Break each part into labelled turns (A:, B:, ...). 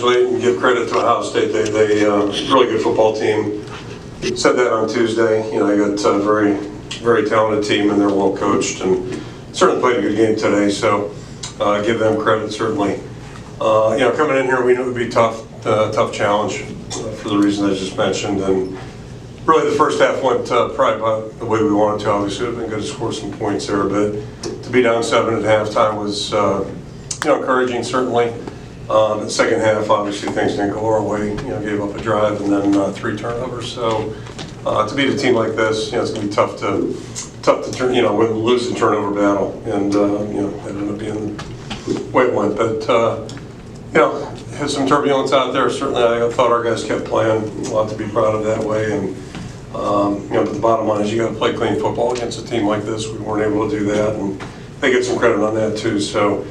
A: And give credit to Ohio State. They really good football team. Said that on Tuesday. You know, they got a very talented team, and they're well coached, and certainly played a good game today. So give them credit certainly. You know, coming in here, we knew it would be tough challenge for the reasons I just mentioned, and really the first half went probably about the way we wanted to. Obviously, it would have been good to score some points there, but to be down 7 at halftime was you know, encouraging certainly. In the second half, obviously things didn't go our way. You know, gave up a drive and then 3 turnovers. So to beat a team like this, you know, it's going to be tough to turn, you know, lose the turnover battle, and you know, it ended up being the way it went. But you know, had some turbulence out there. Certainly, I thought our guys kept playing. A lot to be proud of that way. And you know, but the bottom line is you got to play clean football against a team like this. We weren't able to do that, and they get some credit on that too. So.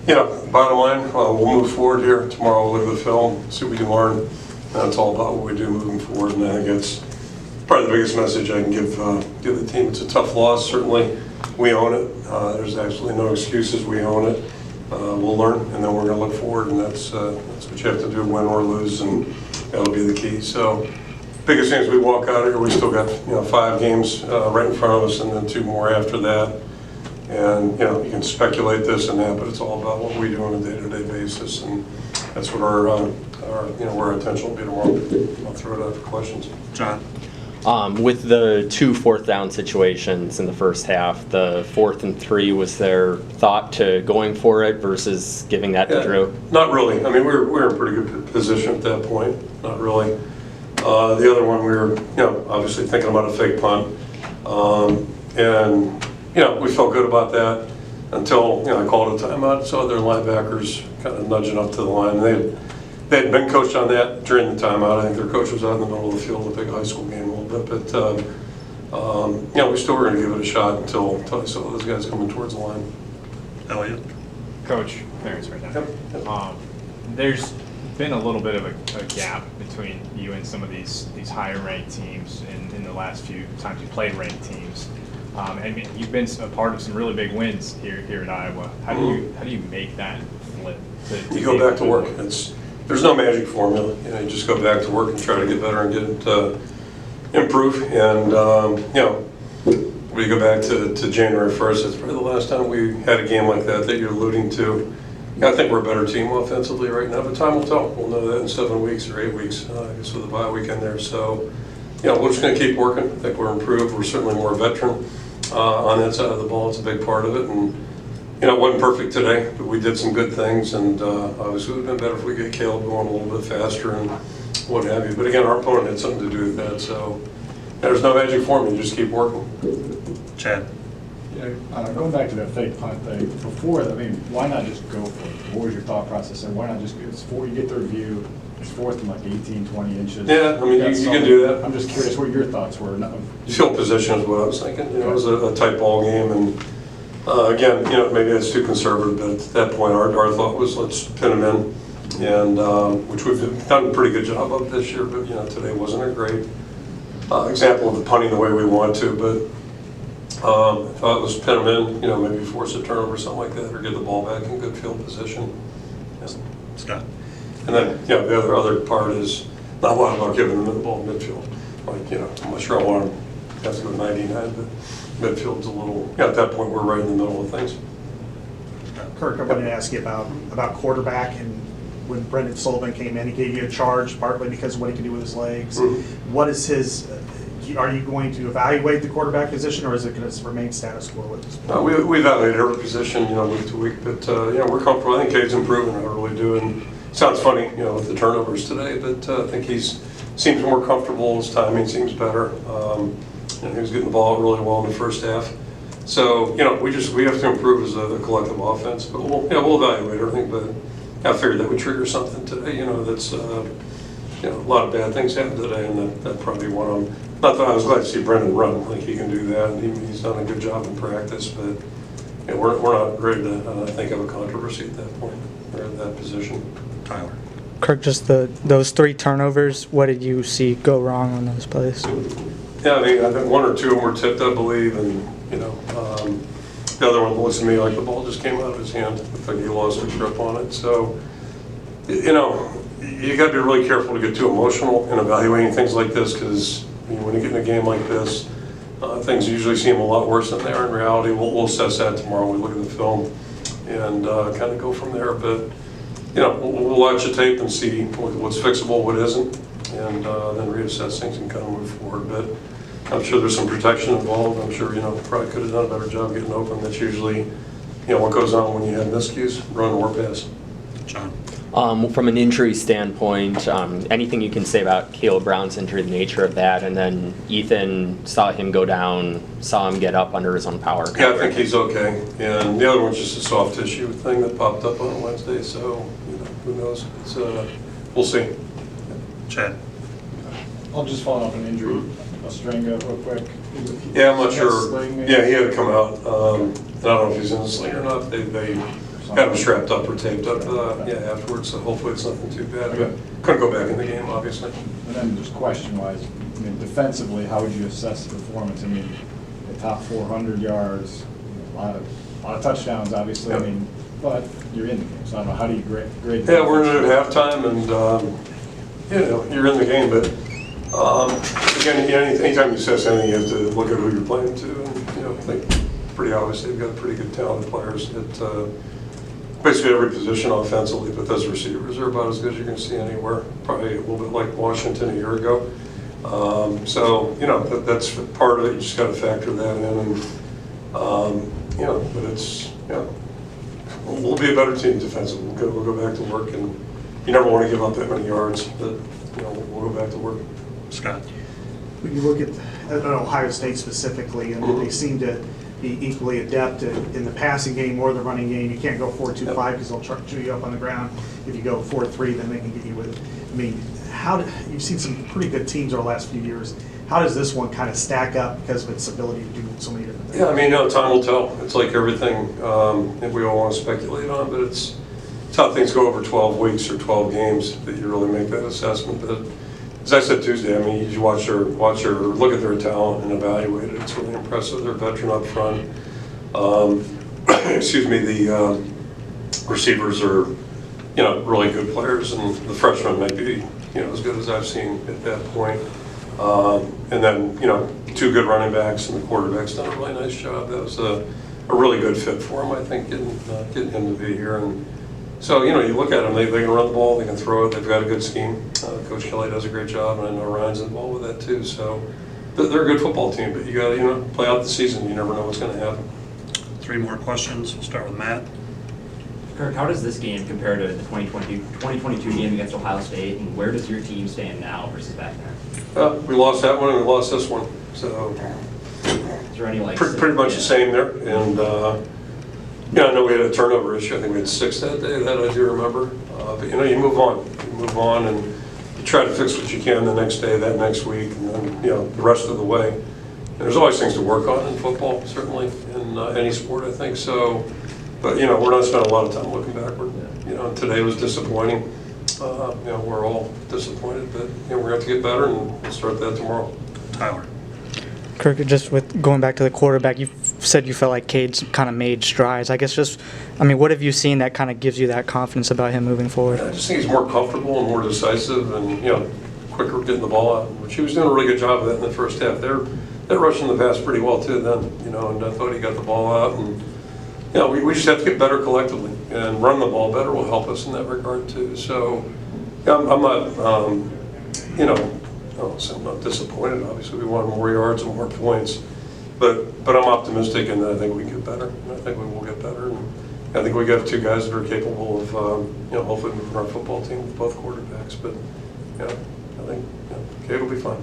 A: You know, bottom line, we'll move forward here. Tomorrow we'll look at the film, see what we can learn. And it's all about what we do moving forward. And I think it's probably the biggest message I can give the team. It's a tough loss, certainly. We own it. There's absolutely no excuses. We own it. We'll learn, and then we're going to look forward. And that's what you have to do, win or lose, and that'll be the key. So, biggest thing is we walk out of here. We still got 5 games right in front of us, and then 2 more after that. And you know, you can speculate this and that, but it's all about what we do on a day-to-day basis, and that's what our you know, where our attention will be tomorrow. I'll throw it out for questions.
B: John,
C: with the 2 4th down situations in the first half, the 4th and 3, was there thought to going for it versus giving that to Drew?
A: Not really. I mean, we were in pretty good position at that point. Not really. The other one, we were obviously thinking about a fake punt, and. You know, we felt good about that until, I called a timeout, saw their linebackers kind of nudging up to the line. They had been coached on that during the timeout. I think their coach was out in the middle of the field, a big high school game a little bit. But, we still were going to give it a shot until I saw those guys coming towards the line.
B: Elliot.
D: Coach Ferentz right now.
A: Yep.
D: There's been a little bit of a gap between you and some of these higher ranked teams in the last few times you played ranked teams. And you've been a part of some really big wins here at Iowa. How do you make that flip?
A: You go back to work. There's no magic formula. You just go back to work and try to get better and improve. And when you go back to January 1st, it's probably the last time we had a game like that you're alluding to. I think we're a better team offensively right now, but time will tell. We'll know that in 7 weeks or 8 weeks, I guess, with the bye weekend there. So, we're just going to keep working. I think we're improved. We're certainly more veteran on that side of the ball. It's a big part of it. And, it wasn't perfect today, but we did some good things. And obviously it would have been better if we get Caleb going a little bit faster and what have you. But again, our opponent had something to do with that. So there's no magic formula. You just keep working.
B: Chad.
E: Going back to that fake punt thing, before, I mean, why not just go for it? What was your thought process there? Why not just, you get their view, it's 4th and like 18, 20 inches.
A: Yeah, I mean, you can do that.
E: I'm just curious what your thoughts were.
A: Field position is what I was thinking. It was a tight ball game, and again, maybe that's too conservative, but at that point, our thought was let's pin them in, and which we've done a pretty good job of this year, but today wasn't a great example of the punting the way we want to, but if I was pin them in, maybe force a turnover or something like that, or get the ball back in good field position. Yeah.
B: Scott.
A: And then, the other part is not a lot about giving them the ball in midfield. Like, I'm not sure I want them to have to go 99, but midfield's a little, at that point, we're right in the middle of things.
F: Kirk, I wanted to ask you about quarterback, and when Brendan Sullivan came in, he gave you a charge partly because of what he can do with his legs.
A: Mm-hmm.
F: What is his, are you going to evaluate the quarterback position, or is it going to remain status quo at this point?
A: We evaluate every position, week to week, but, we're comfortable. I think Cade's improving, I really do, and sounds funny, with the turnovers today, but I think seems more comfortable. His timing seems better. He was getting the ball really well in the first half. So, we have to improve as a collective offense, but we'll evaluate everything. But I figured that would trigger something today. That's a lot of bad things happened today, and that probably one of them. Not that I was glad to see Brendan run. I think he can do that, and he's done a good job in practice. But we're not ready to, I think, have a controversy at that point or at that position.
B: Tyler.
G: Kirk, just those 3 turnovers, what did you see go wrong on those plays?
A: Yeah, I think 1 or 2 of them were tipped, I believe, and the other one looks to me like the ball just came out of his hand. Looked like he lost a grip on it. So, you got to be really careful to get too emotional in evaluating things like this, because when you get in a game like this, things usually seem a lot worse than they are in reality. We'll assess that tomorrow when we look at the film and kind of go from there. But we'll watch the tape and see what's fixable, what isn't, and then reassess things and kind of move forward. But I'm sure there's some protection involved. I'm sure probably could have done a better job getting open. That's usually what goes on when you have miscues, run or pass.
B: John.
C: From an injury standpoint, anything you can say about Caleb Brown's injury, the nature of that, and then Ethan saw him go down, saw him get up under his own power.
A: Yeah, I think he's okay. And the other one's just a soft tissue thing that popped up on Wednesday, so who knows? It's we'll see.
B: Chad.
E: I'll just follow up an injury, Ostrenga, real quick.
A: Yeah, I'm not
E: He had a
A: sure.
E: sling maybe?
A: Yeah, he had to come out. I don't know if he's in the sling or not. They had him strapped up or taped up afterwards, so hopefully it's nothing too bad.
E: Okay.
A: Couldn't go back in the game, obviously.
E: And then just question-wise, defensively, how would you assess the performance? The top 400 yards, a lot of touchdowns, obviously.
A: Yep.
E: But you're in the game, so I don't know, how do you grade?
A: Yeah, we're in it at halftime, and you're in the game. But again, anytime you assess anything, you have to look at who you're playing to, and I think pretty obvious they've got pretty good talented players at basically every position offensively. But those receivers are about as good as you're going to see anywhere. Probably a little bit like Washington a year ago. So that's part of it. You just got to factor that in, and but it's we'll be a better team defensively. We'll go back to work, and you never want to give up that many yards, but we'll go back to work.
B: Scott.
F: When you look at Ohio State specifically, and they seem to be equally adept in the passing game or the running game. You can't go 4-2-5 because they'll chew you up on the ground. If you go 4-3, then they can get you with it. You've seen some pretty good teams over the last few years. How does this one kind of stack up because of its ability to do so many different things?
A: Yeah, time will tell. It's like everything that we all want to speculate on, but it's how things go over 12 weeks or 12 games that you really make that assessment. But as I said Tuesday, you look at their talent and evaluate it. It's really impressive. They're a veteran up front. The receivers are, really good players, and the freshmen might be, as good as I've seen at that point. And then, two good running backs, and the quarterback's done a really nice job. That was a really good fit for him, I think, getting him to be here. And so, you look at them, they can run the ball, they can throw it, they've got a good scheme. Coach Kelly does a great job, and I know Ryan's involved with that too. So they're a good football team, but you got to, play out the season. You never know what's going to happen.
B: 3 more questions. We'll start with Matt.
H: Kirk, how does this game compare to the 2022 game against Ohio State, and where does your team stand now versus back then?
A: We lost that one, and we lost this one. So
H: Is there any
A: pretty much the same there. And I know we had a turnover issue. I think we had 6 that day. That I do remember. But you move on. You move on, and you try to fix what you can the next day, that next week, and then the rest of the way. And there's always things to work on in football, certainly in any sport, I think. So, but we're not spending a lot of time looking backward. And today was disappointing. We're all disappointed, but we're going to have to get better, and we'll start that tomorrow.
B: Tyler.
G: Kirk, just with going back to the quarterback, you said you felt like Cade's kind of made strides. I guess what have you seen that kind of gives you that confidence about him moving forward?
A: I just think he's more comfortable and more decisive, and quicker getting the ball out. Which he was doing a really good job of that in the first half. They're rushing the pass pretty well too. Then and I thought he got the ball out, and we just have to get better collectively, and run the ball better will help us in that regard too. So I'm not I'm not disappointed. Obviously, we want more yards and more points, but I'm optimistic, and I think we get better. And I think we will get better, and I think we got 2 guys that are capable of hopefully moving our football team with both quarterbacks. But I think Cade will be fine.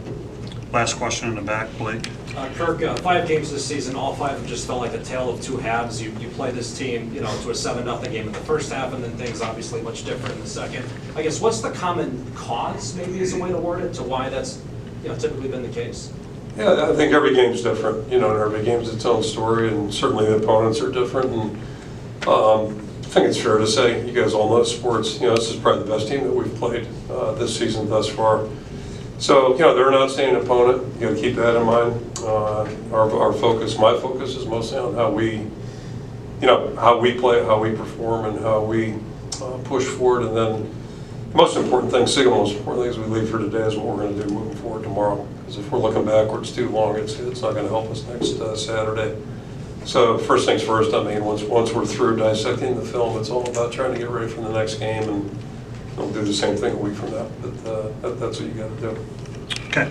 B: Last question in the back, Blake.
I: Kirk, 5 games this season, all 5 have just felt like a tale of 2 halves. You play this team, to a 7-0 game in the first half, and then things obviously much different in the second. I guess what's the common cause, maybe is a way to word it, to why that's typically been the case?
A: Yeah, I think every game's different. And every game's its own story, and certainly the opponents are different. And I think it's fair to say, you guys all know sports. This is probably the best team that we've played this season thus far. So, they're an outstanding opponent. You got to keep that in mind. Our focus, my focus, is mostly on how we play, how we perform, and how we push forward. And then, most important thing, single most important thing as we leave here today is what we're going to do moving forward tomorrow. Because if we're looking backwards too long, it's not going to help us next Saturday. So first things first, I mean, once we're through dissecting the film, it's all about trying to get ready for the next game, and we'll do the same thing a week from now. But that's what you got to do.
B: Okay.